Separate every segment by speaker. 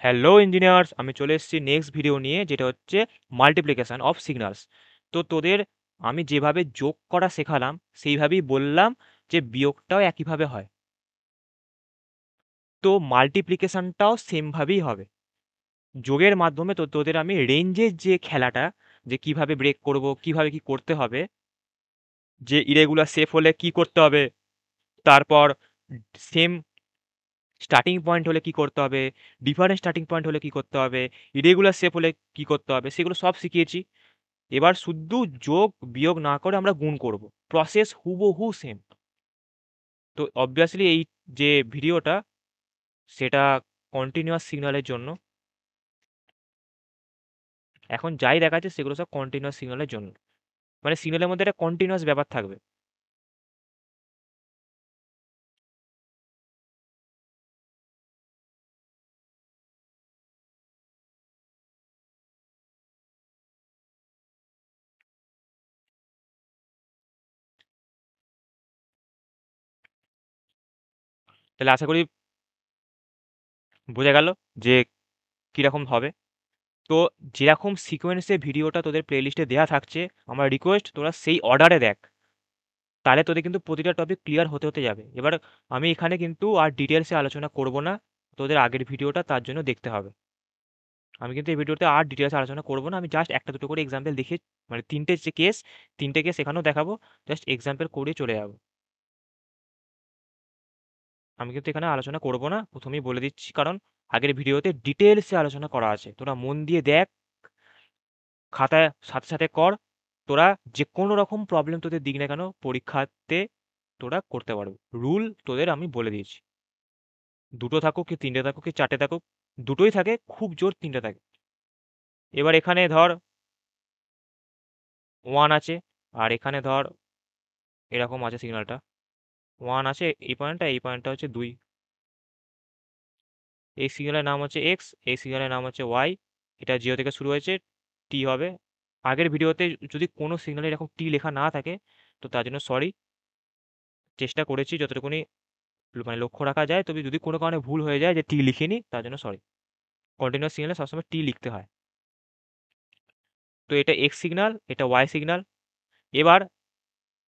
Speaker 1: Hello engineers, আমি চলে এসেছি নেক্সট ভিডিও নিয়ে, যেটা হচ্ছে মাল্টিপ্লিকেশন অফ সিগন্যালস। তো তোদের আমি যেভাবে যোগ করা শেখালাম সেইভাবেই বললাম যে বিয়োগটাও একইভাবে হয়। তো মাল্টিপ্লিকেশনটাও সেমভাবেই হবে। যোগের মাধ্যমে তো তোদের আমি রেঞ্জের যে খেলাটা, যে কিভাবে ব্রেক করব, কিভাবে কি করতে হবে, যে ইরেগুলার শেপ হলে কি করতে হবে, তারপর সেম স্টার্টিং পয়েন্ট হলে কি করতে হবে, ডিফারেন্ট স্টার্টিং পয়েন্ট হলে কি করতে হবে, ইরেগুলার শেপ হলে কি করতে হবে, সেগুলো সব শিখিয়েছি। এবার শুধু যোগ বিয়োগ না করে আমরা গুণ করব। প্রসেস হুবহু সেম। তো অবভিয়াসলি এই যে ভিডিওটা, সেটা কন্টিনিউয়াস সিগন্যালের জন্য। এখন যাই দেখাচ্ছে সেগুলো সব কন্টিনিউয়াস সিগন্যালের জন্য, মানে সিগন্যালের মধ্যে একটা কন্টিনিউয়াস ব্যাপার থাকবে। তাহলে আশা করি বোঝা গেল যে কিরকম হবে। তো যেরকম সিকোয়েন্সে ভিডিওটা তোদের প্লেলিস্টে দেওয়া থাকছে, আমার রিকোয়েস্ট তোরা সেই অর্ডারে দেখ। তাহলে তোদের কিন্তু প্রতিটা টপিক ক্লিয়ার হতে হতে যাবে। এবার আমি এখানে কিন্তু আর ডিটেলসে আলোচনা করব না, তোদের আগের ভিডিওটা তার জন্য দেখতে হবে। আমি কিন্তু এই ভিডিওতে আর ডিটেলসে আলোচনা করব না, আমি জাস্ট একটা দুটো করে এক্সাম্পল দেখে, মানে তিনটে যে কেস, তিনটে কেস এখানেও দেখাবো, জাস্ট এক্সাম্পল করে চলে যাবো। আমি কিন্তু এখানে আলোচনা করব না, প্রথমেই বলে দিচ্ছি, কারণ আগের ভিডিওতে ডিটেলসে আলোচনা করা আছে। তোরা মন দিয়ে দেখ, খাতায় সাথে সাথে কর। তোরা যে কোনো রকম প্রবলেম তোদের দিক না কেন পরীক্ষাতে তোরা করতে পারবি। রুল তোদের আমি বলে দিয়েছি। দুটো থাকুক কি তিনটে থাকুক কি চারটে থাকুক, দুটোই থাকে, খুব জোর তিনটে থাকে। এবার এখানে ধর ওয়ান আছে, আর এখানে ধর এরকম আছে সিগন্যালটা। ওয়ান আছে, এই পয়েন্টটা হচ্ছে দুই। এই সিগন্যালের নাম হচ্ছে এক্স, এই সিগন্যালের নাম হচ্ছে ওয়াই। এটা জিরো থেকে শুরু হয়েছে, টি হবে। আগের ভিডিওতে যদি কোনো সিগন্যালে এরকম টি লেখা না থাকে, তো তার জন্য সরি। চেষ্টা করেছি যতটুকুনি মানে লক্ষ্য রাখা যায়, তবে যদি কোনো কারণে ভুল হয়ে যায় যে টি লিখিনি, তার জন্য সরি। কন্টিনিউয়াস সিগন্যালে সবসময় টি লিখতে হয়। তো এটা এক্স সিগন্যাল, এটা ওয়াই সিগন্যাল। এবার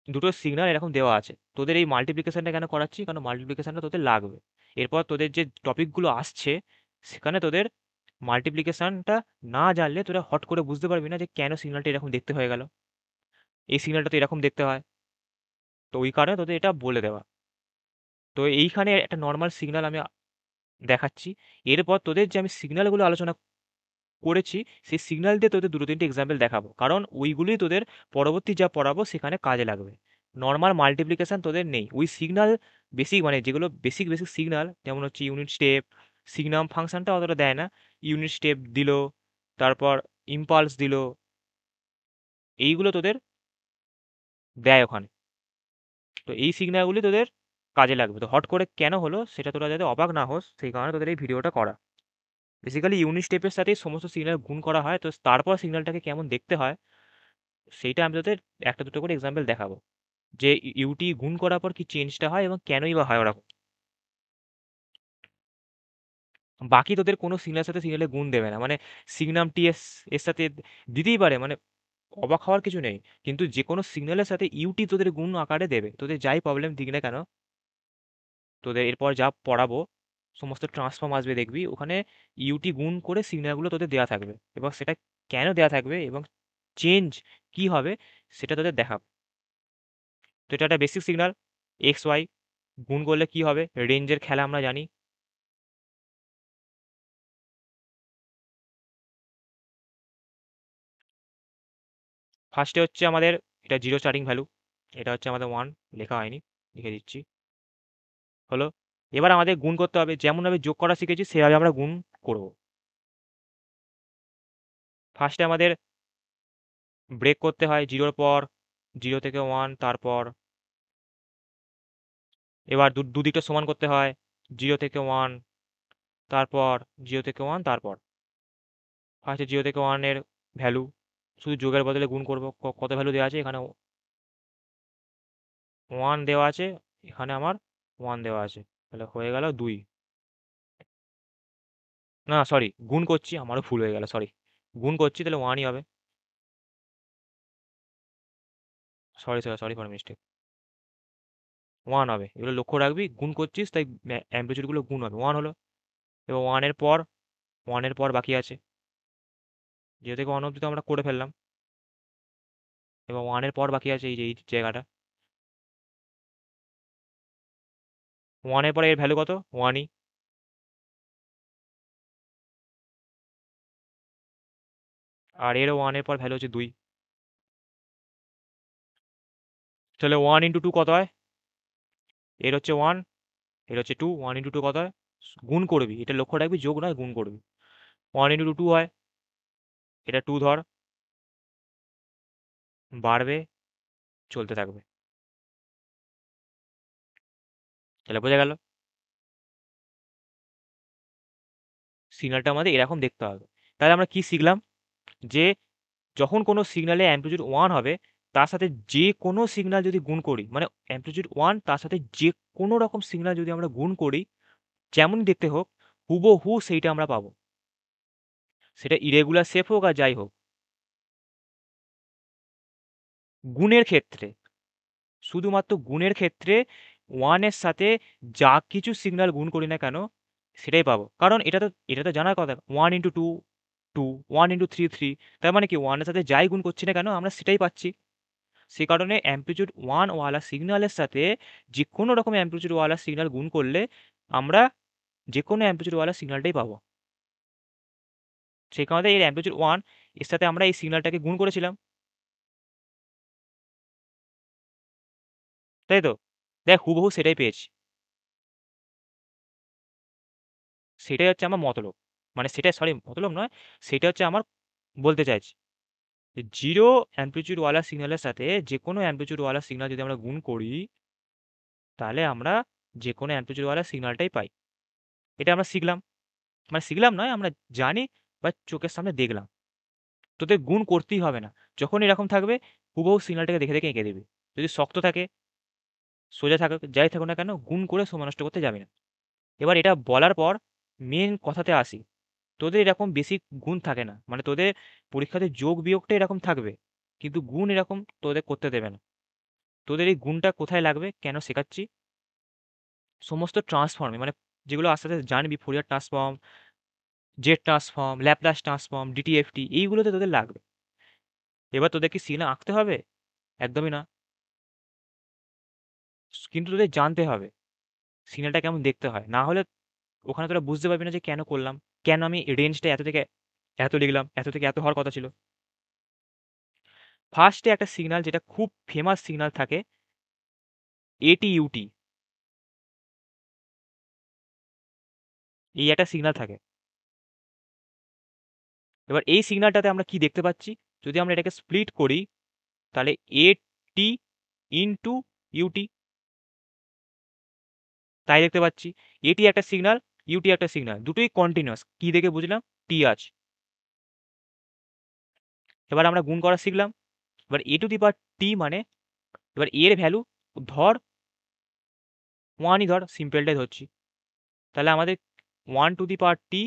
Speaker 1: দুটো সিগন্যাল এরকম দেওয়া আছে। তোদের এই মাল্টিপ্লিকেশনটা কেন করাচ্ছি, কারণ মাল্টিপ্লিকেশনটা তোদের লাগবে। এরপর তোদের যে টপিকগুলো আসছে, সেখানে তোদের মাল্টিপ্লিকেশনটা না জানলে তোরা হট করে বুঝতে পারবি না যে কেন সিগন্যালটা এরকম দেখতে হয়ে গেল, এই সিগন্যালটা তো এরকম দেখতে হয়। তো ওই কারণে তোদের এটা বলে দেওয়া। তো এইখানে একটা নর্মাল সিগন্যাল আমি দেখাচ্ছি। এরপর তোদের যে আমি সিগন্যালগুলো আলোচনা করেছি, সেই সিগন্যাল দিয়ে তোদের দুটো তিনটে এক্সাম্পল দেখাবো, কারণ ওইগুলোই তোদের পরবর্তী যা পড়াবো সেখানে কাজে লাগবে। নর্মাল মাল্টিপ্লিকেশন তোদের নেই, ওই সিগন্যাল বেসিক, মানে যেগুলো বেসিক বেসিক সিগন্যাল, যেমন হচ্ছে ইউনিট স্টেপ, সিগনাম ফাংশনটা অতটা দেয় না। ইউনিট স্টেপ দিল, তারপর ইম্পালস দিল, এইগুলো তোদের দেয় ওখানে। তো এই সিগন্যালগুলি তোদের কাজে লাগবে। তো হট করে কেন হলো সেটা তোরা যাতে অবাক না হোস, সেই কারণে তোদের এই ভিডিওটা করা। বেসিক্যালি ইউনিট স্টেপের সাথেই সমস্ত সিগন্যাল গুণ করা হয়, তো তারপর সিগন্যালটাকে কেমন দেখতে হয় সেইটা আমি তোদের একটা দুটো করে এক্সাম্পল দেখাবো, যে ইউটি গুণ করার পর কি চেঞ্জটা হয় এবং কেনই বা হয় ওরকম। বাকি তোদের কোনো সিগন্যালের সাথে সিগন্যালে গুণ দেবে না, মানে সিগনাম টি এস এর সাথে দিতেই পারে, মানে অবাক হওয়ার কিছু নেই। কিন্তু যে কোনো সিগন্যালের সাথে ইউটি তোদের গুণ আকারে দেবে, তোদের যাই প্রবলেম দিক না কেন। তোদের এরপর যা পড়াবো সমস্ত ট্রান্সফর্ম আসবে, দেখবি ওখানে ইউটি গুণ করে সিগন্যালগুলো তোদের দেওয়া থাকবে, এবং সেটা কেন দেওয়া থাকবে এবং চেঞ্জ কি হবে সেটা তোদের দেখাবো। তো এটা একটা বেসিক সিগন্যাল, এক্স ওয়াই গুণ করলে কি হবে, রেঞ্জের খেলা আমরা জানি। ফার্স্টে হচ্ছে আমাদের এটা জিরো স্টার্টিং ভ্যালু, এটা হচ্ছে আমাদের ওয়ান, লেখা হয়নি, লিখে দিচ্ছি। হলো। এবার আমাদের গুণ করতে হবে, যেমনভাবে যোগ করা শিখেছি সেভাবে আমরা গুণ করব। ফার্স্টে আমাদের ব্রেক করতে হয় জিরোর পর, জিরো থেকে ওয়ান, তারপর এবার দুদিকটা সমান করতে হয়, জিরো থেকে ওয়ান, তারপর জিরো থেকে ওয়ান, তারপর ফার্স্টে জিরো থেকে ওয়ানের ভ্যালু, শুধু যোগের বদলে গুণ করব। কত ভ্যালু দেওয়া আছে এখানে, ওয়ান দেওয়া আছে, এখানে আমার ওয়ান দেওয়া আছে, তাহলে হয়ে গেল দুই। না সরি, গুণ করছি, আমারও ভুল হয়ে গেল, সরি। গুণ করছি, তাহলে ওয়ানই হবে। Sorry sir, sorry for mistake. One হবে, এগুলো লক্ষ্য রাখবি, গুণ করছিস তাই অ্যাম্পলিচিউডগুলো গুণ হবে, ওয়ান হলো। এবার ওয়ানের পর বাকি আছে, যেহেতু থেকে ওয়ান অব্দি তো আমরা করে ফেললাম। এবার ওয়ানের পর বাকি আছে এই যে এই জায়গাটা। ওয়ানের পরে এর ভ্যালু কত? ওয়ানই। আর এরও ওয়ানের পর ভ্যালু হচ্ছে দুই। তাহলে ওয়ান ইন্টু টু কত হয়? এর হচ্ছে ওয়ান, এর হচ্ছে টু, ওয়ান ইন্টু টু কত হয়? গুণ করবি, এটা লক্ষ্য রাখবি, যোগ নয়, গুণ করবি। ওয়ান ইন্টু টু টু হয়, এটা টু ধর, বাড়বে, চলতে থাকবে। তাহলে বোঝা গেল সিগন্যালটা আমাদের এরকম দেখতে হবে। তাহলে আমরা কি শিখলাম? যে যখন কোনো সিগন্যালে অ্যাম্পলিটিউড ওয়ান হবে, তার সাথে যে কোনো সিগন্যাল যদি গুণ করি, মানে অ্যাম্পলিটিউড ওয়ান তার সাথে যে কোনো রকম সিগন্যাল যদি আমরা গুণ করি, যেমনই দেখতে হোক, হুবহু সেইটা আমরা পাবো, সেটা ইরেগুলার শেপ হোক আর যাই হোক। গুণের ক্ষেত্রে, শুধুমাত্র গুণের ক্ষেত্রে ওয়ানের সাথে যা কিছু সিগন্যাল গুণ করি না কেন, সেটাই পাবো। কারণ এটা তো জানার কথা, one into two two, one into three three, তার মানে কি ওয়ানের সাথে যাই গুণ করছি না কেন আমরা সেটাই পাচ্ছি। সে কারণে অ্যাম্পলিটিউড ওয়ান ওয়ালা সিগন্যালের সাথে যে কোনো রকম অ্যাম্পলিটিউড ওয়ালা সিগন্যাল গুণ করলে আমরা যে কোনো অ্যাম্পলিটিউড ওয়ালা সিগন্যালটাই পাবো। সেই কারণে এর অ্যাম্পলিটিউড ওয়ান, এর সাথে আমরা এই সিগন্যালটাকে গুণ করেছিলাম, তাই তো? দেখ হুবহু সেটাই পেয়েছি। সেটাই হচ্ছে আমার মতলব, মানে সেটা সরি মতলব নয়, সেটা হচ্ছে আমার বলতে চাইছি যে জিরো অ্যাম্পলিটিউড ওয়ালা সিগন্যালের সাথে যে কোনো অ্যাম্পলিটিউড ওয়ালা সিগন্যাল যদি আমরা গুণ করি, তাহলে আমরা যে কোনো অ্যাম্পলিটিউড ওয়ালা সিগন্যালটাই পাই। এটা আমরা শিখলাম, মানে শিখলাম নয়, আমরা জানি বা চোখের সামনে দেখলাম। তোদের গুণ করতেই হবে না, যখন এরকম থাকবে হুবহু সিগন্যালটাকে দেখে দেখে এঁকে দেবে। যদি শক্ত থাকে, সোজা থাকে, যাই থাকুক না কেন, গুণ করে সময় নষ্ট করতে যাবি না। এবার এটা বলার পর মেন কথাতে আসি। তোদের এরকম বেসিক গুণ থাকে না, মানে তোদের পরীক্ষাতে যোগ বিয়োগটা এরকম থাকবে, কিন্তু গুণ এরকম তোদের করতে দেবে না। তোদের এই গুণটা কোথায় লাগবে, কেন শেখাচ্ছি? সমস্ত ট্রান্সফর্মে, মানে যেগুলো আস্তে আস্তে জানবি, Fourier transform, Z transform, Laplace transform, DTFT, এইগুলোতে তোদের লাগবে। এবার তোদের কি সিগন্যাল আঁকতে হবে? একদমই না, কিন্তু তোদের জানতে হবে সিগন্যালটা কেমন দেখতে হয়, না হলে ওখানে তোরা বুঝতে পারবি না যে কেন করলাম, কেন আমি রেঞ্জটা এত থেকে এত লিখলাম, এত থেকে এত হওয়ার কথা ছিল। ফার্স্টে একটা সিগন্যাল যেটা খুব ফেমাস সিগন্যাল থাকে, এটি ইউটি, এই একটা সিগন্যাল থাকে। এবার এই সিগন্যালটাতে আমরা কি দেখতে পাচ্ছি? যদি আমরা এটাকে স্প্লিট করি, তাহলে এটি ইনটু ইউটি, তাই দেখতে পাচ্ছি। এটি একটা সিগন্যাল, ইউটি একটা সিগন্যাল, দুটোই কন্টিনিউয়াস, কি দেখে বুঝলাম? টি আছে। এবার আমরা গুণ করা শিখলাম। এবার এ টু দি পাওয়ার টি মানে, এবার এর ভ্যালু ধর ওয়ানই ধর, সিম্পলটাই ধরছি। তাহলে আমাদের one to the power t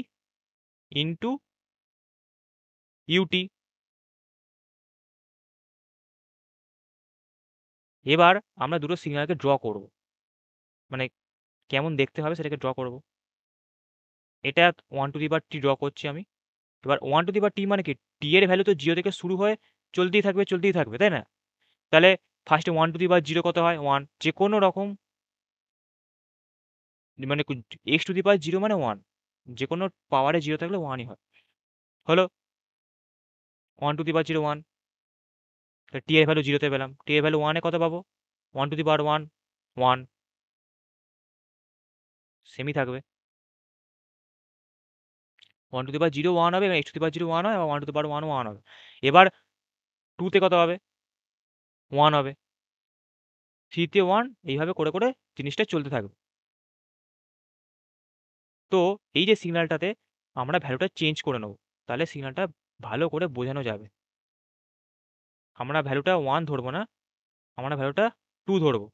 Speaker 1: into u t. এবার আমরা দুটো সিগন্যালকে ড্র করব, মানে কেমন দেখতে হবে সেটাকে ড্র করব। এটা one to the power T draw করছি আমি। এবার ওয়ান টু দি পাওয়ার টি মানে কি, টি এর ভ্যালু তো জিরো থেকে শুরু হয়ে চলতেই থাকবে, তাই না? তাহলে ফার্স্টে one to the power zero কত হয়? ওয়ান। যে কোনো রকম, মানে x to the power zero মানে ওয়ান, যে কোনো পাওয়ারে জিরো থাকলে ওয়ানই হয়। হলো, one to the power zero one. T এর ভ্যালু জিরোতে পেলাম, টি এর ভ্যালু ওয়ানে কত পাবো? One to the power one, one, সেমই থাকবে। One to the power zero one হবে, এবং x to the power zero one হয়, এবং one to the power one one হবে। এবার টুতে কত হবে? ওয়ান হবে। থ্রিতে ওয়ান, এইভাবে করে করে জিনিসটা চলতে থাকবে। তো এই যে সিগন্যালটাতে আমরা ভ্যালুটা চেঞ্জ করে নেবো, তাহলে সিগন্যালটা ভালো করে বোঝানো যাবে। আমরা ভ্যালুটা ওয়ান ধরবো না, আমরা ভ্যালুটা টু ধরবো।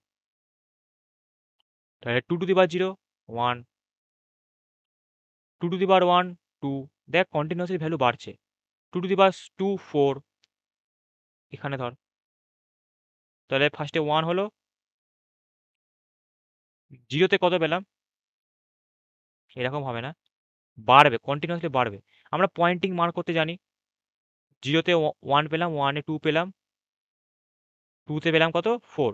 Speaker 1: তাহলে two to the power zero one, two to the power one two, দেখ কন্টিনিউয়াসলি ভ্যালু বাড়ছে। 2 টু দি পাওয়ার 2 4, এখানে ধর, তাহলে ফার্স্টে 1 হলো, 0তে কত পেলাম, এরকম হবে না, বাড়বে, কন্টিনিউয়াসলি বাড়বে। আমরা পয়েন্টিং মার্ক করতে জানি, 0তে 1 পেলাম, 1-এ 2 পেলাম, 2তে পেলাম কত, 4,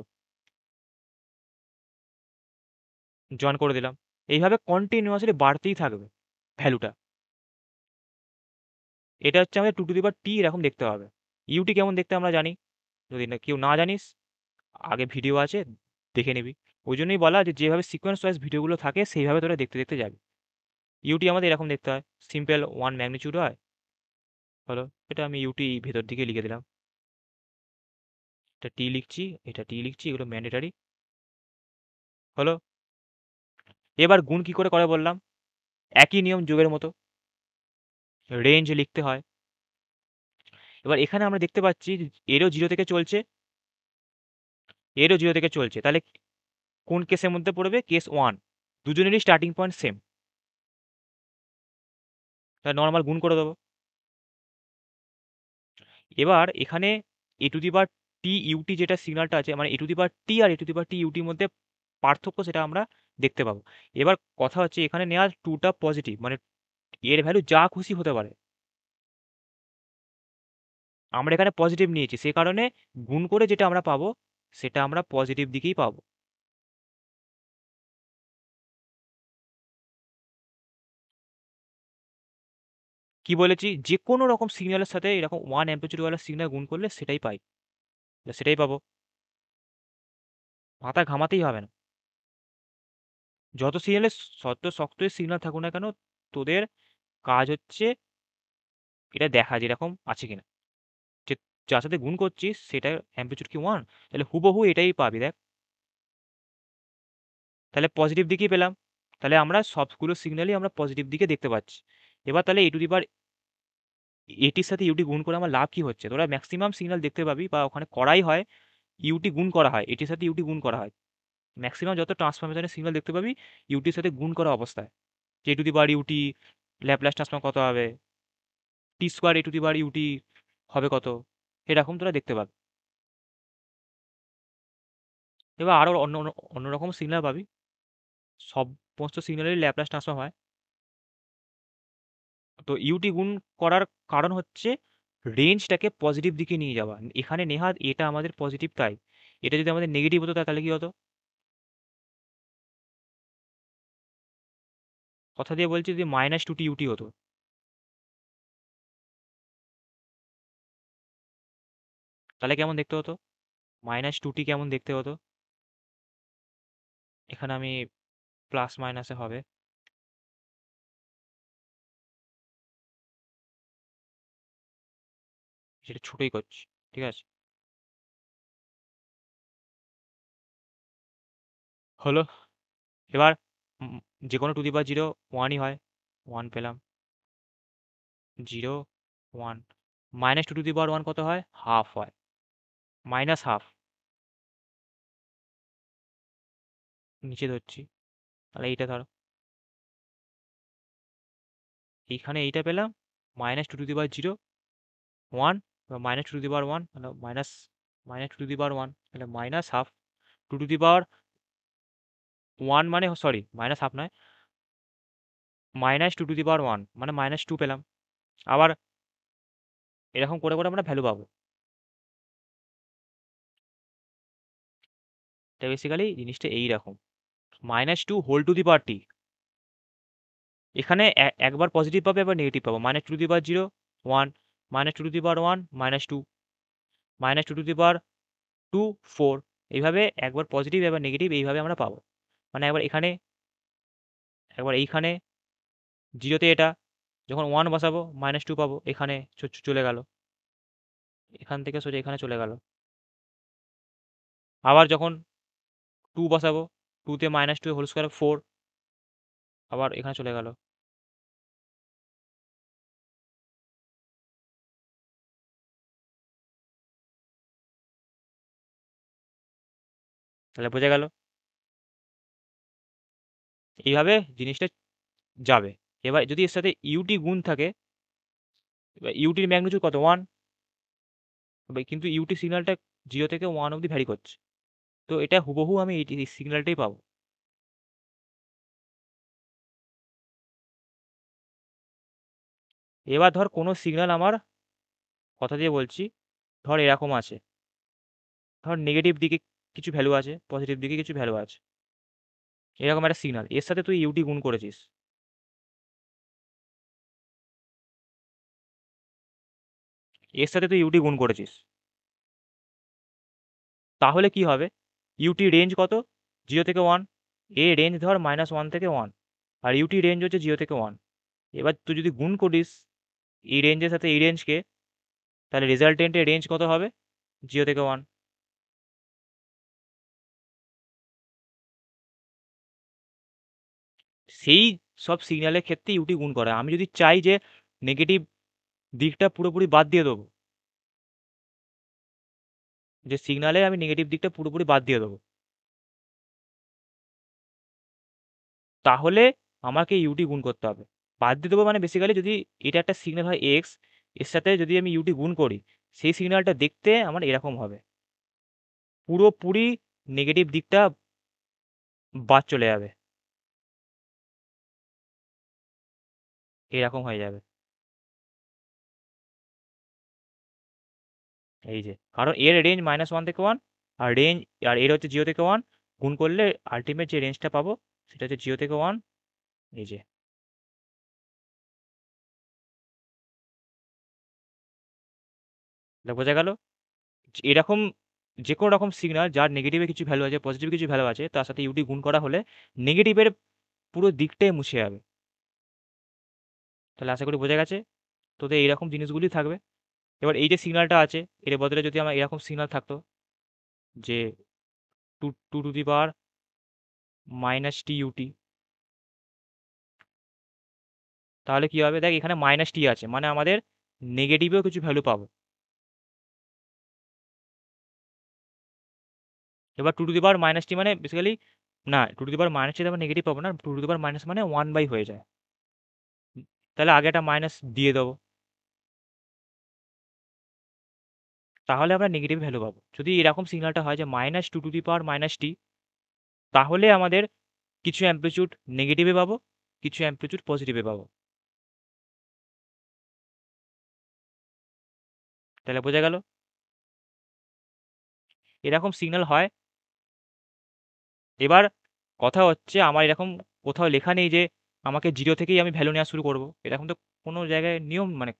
Speaker 1: জয়েন করে দিলাম। এইভাবে কন্টিনিউয়াসলি বাড়তেই থাকবে ভ্যালুটা। এটা হচ্ছে আমাদের 2 টু দি পাওয়ার টি, এরকম দেখতে হবে। ইউটি কেমন দেখতে আমরা জানি, যদি না কেউ না জানিস, আগে ভিডিও আছে, দেখে নিবি। ওই জন্যই বলা যে যেভাবে সিকোয়েন্স ওয়াইজ ভিডিওগুলো থাকে সেইভাবে তোরা দেখতে দেখতে যাবি। ইউটি আমাদের এরকম দেখতে হয়, সিম্পল 1 ম্যাগনিটিউড হয়, হলো। এটা আমি ইউটি ভেতর দিকে লিখে দিলাম, এটা টি লিখছি, এটা টি লিখছি, এগুলো ম্যান্ডেটারি, হলো। এবার গুণ কি করে বললাম, একই নিয়ম যোগের মতো, রেঞ্জ লিখতে হয়। এবার এখানে আমরা দেখতে পাচ্ছি যে এরও 0 থেকে চলছে, এরও 0 থেকে চলছে, তাহলে কোন কেসের মধ্যে পড়বে, কেস 1, দুজনেরই স্টার্টিং পয়েন্ট সেম, তাহলে নর্মাল গুণ করে দেবো। এবার এখানে এ to the power t UT যেটা সিগন্যালটা আছে, মানে এ to the power T R A to the power টি ইউটির মধ্যে পার্থক্য, সেটা আমরা দেখতে পাবো। এবার কথা হচ্ছে এখানে নেওয়া টুটা পজিটিভ, মানে এর ভ্যালু যা খুশি হতে পারে, আমরা এখানে পজিটিভ নিয়েছি, সে কারণে গুণ করে যেটা আমরা পাবো সেটা আমরা পজিটিভ দিকেই পাবো। কি বলেছি, যে কোনো রকম সিগন্যালের সাথে এরকম 1 অ্যাম্পলিটিউডওয়ালা সিগন্যাল গুণ করলে সেটাই পাই, সেটাই পাবো, মাথা ঘামাতেই হবে না। যত সিগন্যালে শত শক্ত সিগন্যাল থাকুক না কেন, তোদের কাজ হচ্ছে এটা দেখা যেরকম আছে কিনা, যে যার সাথে গুণ করছিস সেটা অ্যাম্পলিটিউড কি 1, তাহলে হুবহু এটাই পাবি, দেখ। তাহলে পজিটিভ দিকেই পেলাম, তাহলে আমরা সবগুলো সিগন্যালই আমরা পজিটিভ দিকে দেখতে পাচ্ছি। এবার তাহলে এ টু দি পাওয়ার এটির সাথে ইউটি গুণ করে আমার লাভ কি হচ্ছে, তোরা ম্যাক্সিমাম সিগন্যাল দেখতে পাবি, বা ওখানে করাই হয়, ইউটি গুণ করা হয়, এটির সাথে ইউটি গুণ করা হয়। ম্যাক্সিমাম যত ট্রান্সফরমেশনের সিগন্যাল দেখতে পাবি ইউটির সাথে গুণ করা অবস্থায়, যে to the power u t Laplace transform কত হবে, t square e to the power u t হবে কত, এরকম তোরা দেখতে পাবি। এবার আরও অন্য অন্য অন্যরকম সিগন্যাল পাবি, সমস্ত সিগন্যালেরই ল্যাপ্লাস ট্রান্সফর্ম হয়। তো ইউটি গুণ করার কারণ হচ্ছে রেঞ্জটাকে পজিটিভ দিকে নিয়ে যাওয়া। এখানে নেহাত এটা আমাদের পজিটিভ, তাই এটা যদি আমাদের নেগেটিভ হতো তাহলে কি হতো, কথা দিয়ে বলছি, যদি -2টি ইউটি হতো তাহলে কেমন দেখতে হতো, -2টি কেমন দেখতে হতো, এখানে আমি প্লাস মাইনাসে হবে, সেটা ছোটই করছি, ঠিক আছে, হলো। এবার যে কোনো টু দি পাওয়ার 0 1ই হয়, 1 পেলাম, 0 1, -2 টু দি পাওয়ার 1 কত হয়, হাফ হয়, মাইনাস হাফ, নিচে ধরছি, তাহলে এইটা ধরো, এইখানে এইটা পেলাম, -2 to the power 0 1, -2 to the power 1, তাহলে -2 টু দি পাওয়ার 1, তাহলে minus half, 2 to the power 1 মানে, সরি মাইনাস হাফ নয়, -2 টু দি পাওয়ার 1 মানে -2 পেলাম। আবার এরকম করে করে আমরা ভ্যালু পাবো। এটা বেসিক্যালি জিনিসটা এইরকম, -2 হোল টু দি পাওয়ার টি, এখানে একবার পজিটিভ পাবে, একবার নেগেটিভ পাবো, -2 to the power 0 1, -2 to the power 1 -2, -2 to the power 2 4, এইভাবে একবার পজিটিভ একবার নেগেটিভ এইভাবে আমরা পাবো। মানে একবার এখানে, একবার এইখানে, 0তে এটা, যখন 1 বসাবো -2 পাবো, এখানে চলে গেল, এখান থেকে সোজা এখানে চলে গেল। আবার যখন 2 বসাবো, 2তে -2 হোল স্কোয়ার 4, আবার এখানে চলে গেল। তাহলে বোঝা গেল, এইভাবে জিনিসটা যাবে। এবার যদি এর সাথে ইউটি গুণ থাকে, এবার ইউটির ম্যাগনিটিউড কত, 1। কিন্তু ইউটি সিগন্যালটা 0 থেকে 1 অবধি ভ্যারি করছে, তো এটা হুবহু আমি এই সিগন্যালটাই পাবো। এবার ধর কোনো সিগন্যাল আমার, কথা দিয়ে বলছি, ধর এরকম আছে, ধর নেগেটিভ দিকে কিছু ভ্যালু আছে, পজিটিভ দিকে কিছু ভ্যালু আছে, এরকম একটা সিগন্যাল, এর সাথে তুই ইউটি গুণ করেছিস, এর সাথে তুই ইউটি গুণ করেছিস, তাহলে কি হবে? ইউটি রেঞ্জ কত? 0 থেকে 1। এ রেঞ্জ ধর -1 থেকে 1, আর ইউটি রেঞ্জ হচ্ছে 0 থেকে 1। এবার তুই যদি গুণ করিস এই রেঞ্জের সাথে এই রেঞ্জকে, তাহলে রেজাল্টেন্টের রেঞ্জ কত হবে? 0 থেকে 1। সেই সব সিগন্যালের ক্ষেত্রে ইউটি গুণ করা। আমি যদি চাই যে নেগেটিভ দিকটা পুরোপুরি বাদ দিয়ে দেবো, যে সিগন্যালে আমি নেগেটিভ দিকটা পুরোপুরি বাদ দিয়ে দেবো, তাহলে আমাকে ইউটি গুণ করতে হবে। বাদ দিয়ে দেবো মানে বেসিক্যালি যদি এটা একটা সিগন্যাল হয় এক্স, এর সাথে যদি আমি ইউটি গুণ করি, সেই সিগন্যালটা দেখতে আমার এরকম হবে, পুরোপুরি নেগেটিভ দিকটা বাদ চলে যাবে, এরকম হয়ে যাবে। এই যে কারণ এর রেঞ্জ -1 থেকে 1, আর রেঞ্জ, আর এর হচ্ছে 0 থেকে 1, গুণ করলে আলটিমেট যে রেঞ্জটা পাবো সেটা হচ্ছে 0 থেকে 1। এই যে, এটা বোঝা গেল? এরকম যে কোনো রকম সিগন্যাল যার নেগেটিভে কিছু ভ্যালু আছে, পজিটিভে কিছু ভ্যালু আছে, তার সাথে ইউটি গুণ করা হলে নেগেটিভের পুরো দিকটাই মুছে যাবে। তাহলে আশা করি বোঝা গেছে, তোদের এইরকম জিনিসগুলি থাকবে। এবার এই যে সিগন্যালটা আছে, এর বদলে যদি আমার এরকম সিগন্যাল থাকতো যে two to the power -t u t, তাহলে কি হবে? দেখ এখানে -টি আছে, মানে আমাদের নেগেটিভেও কিছু ভ্যালু পাবো। এবার টু টু দি পাওয়ার -টি মানে বেসিক্যালি, না, টু টু দি পাওয়ার -টি আমরা নেগেটিভ পাবো না, two to the power minus মানে 1/, হয়ে যায়। তাহলে আগে একটা মাইনাস দিয়ে দেবো, তাহলে আমরা নেগেটিভ ভ্যালু পাবো। যদি এরকম সিগন্যালটা হয় যে -টু টু দি পাওয়ার -টি, তাহলে আমাদের কিছু অ্যামপ্লিচিউড নেগেটিভে পাবো, কিছু অ্যামপ্লিচিউড পজিটিভে পাবো। তাহলে বোঝা গেল? এরকম সিগন্যাল হয়। এবার কথা হচ্ছে, আমার এরকম কোথাও লেখা নেই যে আমাকে 0 থেকেই আমি ভ্যালু নেওয়া শুরু করব, এরকম তো কোনো জায়গায় নিয়ম মানে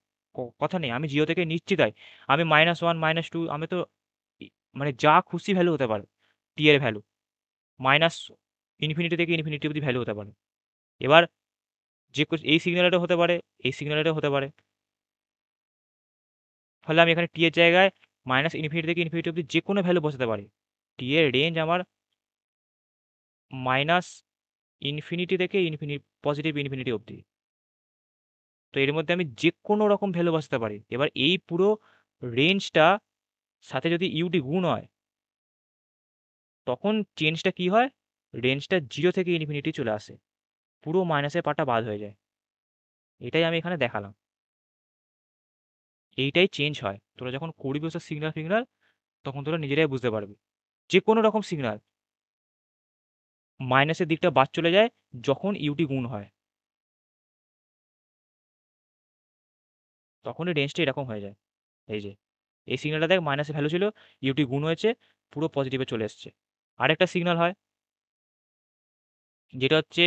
Speaker 1: কথা নেই। আমি 0 থেকে নিচ্ছি, তাই আমি -1, -2, আমি তো মানে যা খুশি ভ্যালু হতে পারে, টি এর ভ্যালু মাইনাস ইনফিনিটি থেকে ইনফিনিটি অব্দি ভ্যালু হতে পারে। এবার এই সিগন্যালটা হতে পারে, এই সিগন্যালটা হতে পারে, ফলে আমি এখানে টি এর জায়গায় -ইনফিনিটি থেকে ইনফিনিটি অব্দি যে কোনো ভ্যালু বসাতে পারি। টি এর রেঞ্জ আমার মাইনাস ইনফিনিটি থেকে পজিটিভ ইনফিনিটি অব্দি, তো এর মধ্যে আমি যে কোনো রকম ভ্যালু বসাতে পারি। এবার এই পুরো রেঞ্জটা সাথে যদি ইউটি গুণ হয়, তখন চেঞ্জটা কি হয়? রেঞ্জটা 0 থেকে ইনফিনিটি চলে আসে, পুরো মাইনাসের পার্টটা বাদ হয়ে যায়। এটাই আমি এখানে দেখালাম, এইটাই চেঞ্জ হয়। তোরা যখন করবি ওসব সিগন্যাল ফিগন্যাল, তখন তোরা নিজেরাই বুঝতে পারবি। যে কোনো রকম সিগন্যাল মাইনাসের দিকটা বাদ চলে যায় যখন ইউটি গুণ হয়, তখনই রেঞ্জটা এরকম হয়ে যায়। এই যে এই সিগন্যালটা দেখ, মাইনাসে ভ্যালু ছিল, ইউটি গুণ হয়েছে, পুরো পজিটিভে চলে এসছে। আরেকটা সিগন্যাল হয় যেটা হচ্ছে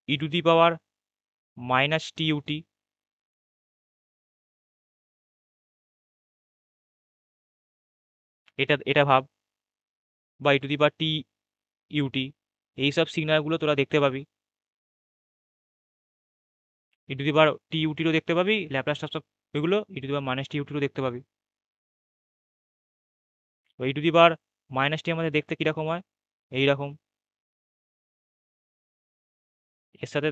Speaker 1: ই two the power -t UT. এটা এটা ভাব, বা ই two the power t UT, এইসব সিগন্যালগুলো তোরা দেখতে পাবি। ই টু দি পাওয়ার টি ইউটিরও দেখতে পাবি, ল্যাপ্লাস ট্রান্সফর্ম এগুলো ই টু দি পাওয়ার -টি ইউটিরও দেখতে পাবি। ই টু দি পাওয়ার -টি আমাদের দেখতে কিরকম হয়? এইরকম, এর সাথে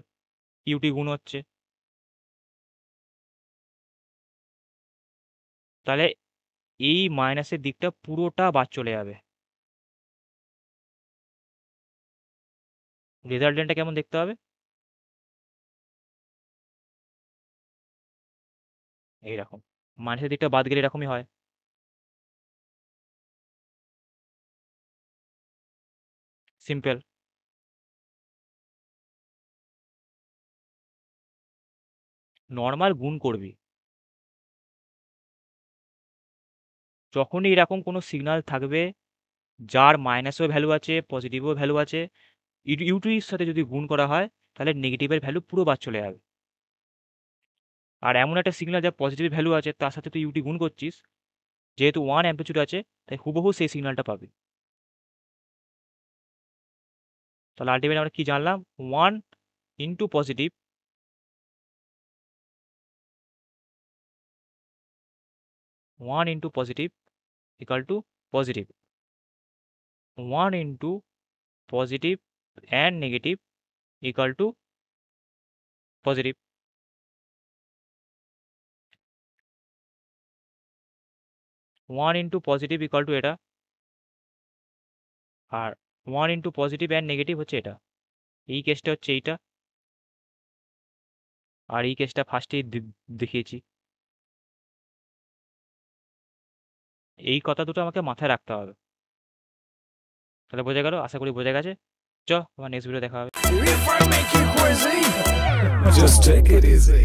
Speaker 1: ইউটি গুণ হচ্ছে, তাহলে এই মাইনাসের দিকটা পুরোটা বাদ চলে যাবে। রেজাল্টেন্টটা কেমন দেখতে হবে? এইরকম মাইনাসের দিকটা বাদ গেলে এরকমই হয়। সিম্পল। নর্মাল গুণ করবি যখনই এরকম কোনো সিগন্যাল থাকবে যার মাইনাসও ভ্যালু আছে পজিটিভও ভ্যালু আছে, ইউটির সাথে যদি গুণ করা হয় তাহলে নেগেটিভের ভ্যালু পুরো বাদ চলে যাবে। আর এমন একটা সিগন্যাল যার পজিটিভ ভ্যালু আছে তার সাথে তুই ইউটি গুণ করছিস, যেহেতু 1 অ্যাম্পলিচিউড আছে তাই হুবহু সেই সিগন্যালটা পাবি। তাহলে আলটিমেট আমরা কি জানলাম? 1 × positive, 1 × positive equal to positive, 1 × positive and negative equal to positive. 1 × positive equal to এটা, আর 1 × পজিটিভ অ্যান্ড নেগেটিভ হচ্ছে এটা। এই কেসটা হচ্ছে এইটা, আর এই কেসটা ফার্স্টেই দেখিয়েছি। এই কথা দুটো আমাকে মাথায় রাখতে হবে। তাহলে বোঝা গেল? আশা করি বোঝা গেছে। চ, আমার নেক্সট ভিডিও দেখা হবে।
Speaker 2: If I make you crazy, just take it easy.